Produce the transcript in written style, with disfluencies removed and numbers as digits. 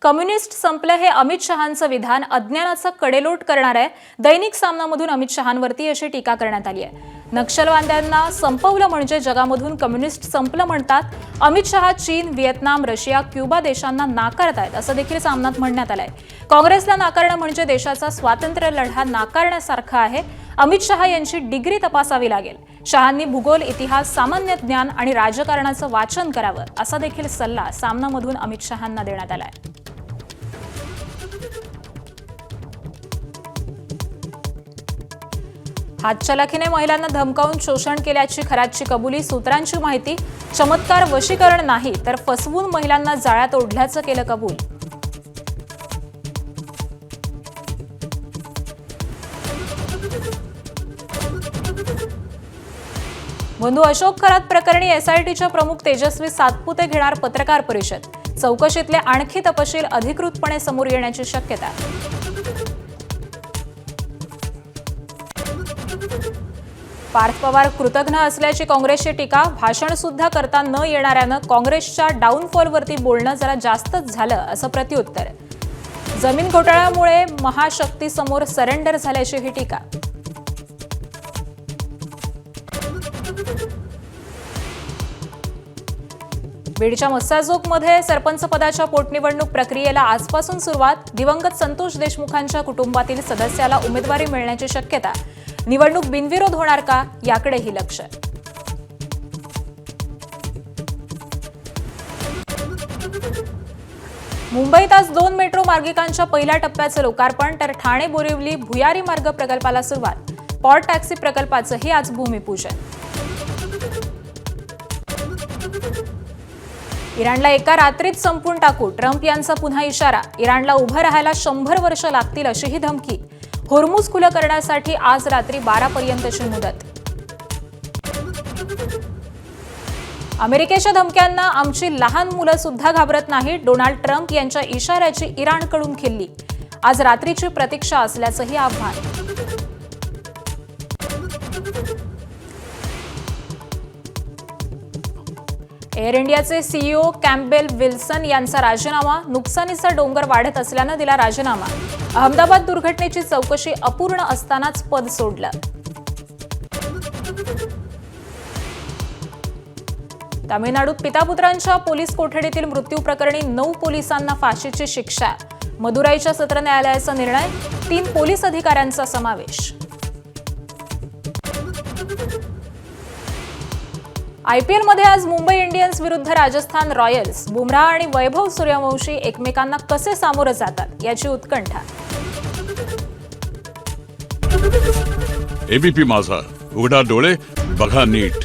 Communist संपलं हे अमित शहांचं विधान अज्ञानाचा कडेलोट करणार आहे। दैनिक सामनामधून अमित शहांवरती अशी टीका करण्यात आली आहे। नक्षलवाद्यांना संपवलं म्हणजे जगामधून कम्युनिस्ट संपलं म्हणतात। अमित शहा चीन, व्हिएतनाम, रशिया, क्युबा देशांना नाकारतायत असं देखील सामनात म्हणण्यात आलंय। काँग्रेसला नाकारणं म्हणजे देशाचा स्वातंत्र्य लढा नाकारण्यासारखं आहे। अमित शहा यांची डिग्री तपासावी लागेल। शहांनी भूगोल, इतिहास, सामान्य ज्ञान आणि राजकारणाचं वाचन करावं असा देखील सल्ला सामनामधून अमित शहांना देण्यात आलाय। हातचलाखीने महिलांना धमकावून शोषण केल्याची खरातची कबुली, सूत्रांची माहिती, चमत्कार वशीकरण नाही तर फसवून महिलांना जाळ्यात ओढल्याचं केलं कबूल। बंधू अशोक खरात प्रकरणी एसआयटीच्या प्रमुख तेजस्वी सातपुते घेणार पत्रकार परिषद। चौकशीतले आणखी तपशील अधिकृतपणे समोर येण्याची शक्यता। पार्थ पवार कृतज्ञ असल्याची काँग्रेसची टीका, भाषण सुद्धा करता न येणाऱ्यानं काँग्रेसच्या डाऊनफॉलवरती बोलणं जरा जास्तच झालं असं प्रत्युत्तर। जमीन घोटाळ्यामुळे महाशक्तीसमोर सरेंडर झाल्याची ही टीका। बीडच्या मस्साजोगमध्ये सरपंच पदाच्या पोटनिवडणूक प्रक्रियेला आजपासून सुरुवात। दिवंगत संतोष देशमुखांच्या कुटुंबातील सदस्याला उमेदवारी मिळण्याची शक्यता। निवडणूक बिनविरोध होणार का याकडेही लक्ष। मुंबईत आज 2 मेट्रो मार्गिकांच्या पहिल्या टप्प्याचं लोकार्पण, तर ठाणे बोरिवली भुयारी मार्ग प्रकल्पाला सुरुवात। पॉर्ट टॅक्सी प्रकल्पाचंही आज भूमिपूजन। इराणला एका रात्रीत संपून टाकू, ट्रम्प यांचा पुन्हा इशारा। इराणला उभं राहायला 100 वर्ष लागतील अशीही धमकी। होर्मुझ खुलं करण्यासाठी आज रात्री 12 पर्यंतची मुदत। अमेरिकेच्या धमक्यांना आमची लहान मुलं सुद्धा घाबरत नाहीत, डोनाल्ड ट्रम्प यांच्या इशाऱ्याची इराणकडून खिल्ली। आज रात्रीची प्रतीक्षा असल्याचंही आव्हान। एअर इंडियाचे सीईओ कॅम्पबेल विल्सन यांचा राजीनामा, नुकसानीचा डोंगर वाढत असल्यानं दिला राजीनामा। अहमदाबाद दुर्घटनेची चौकशी अपूर्ण असतानाच पद सोडलं। तामिळनाडूत पितापुत्रांच्या पोलीस कोठडीतील मृत्यू प्रकरणी 9 पोलिसांना फाशीची शिक्षा। मदुराईच्या सत्र न्यायालयाचा निर्णय, 3 पोलीस अधिकाऱ्यांचा समावेश। आयपीएलमध्ये आज मुंबई इंडियन्स विरुद्ध राजस्थान रॉयल्स। बुमराह आणि वैभव सूर्यवंशी एकमेकांना कसे सामोरं जातात याची उत्कंठा। एबीपी माझा, उघडा डोळे बघा नीट।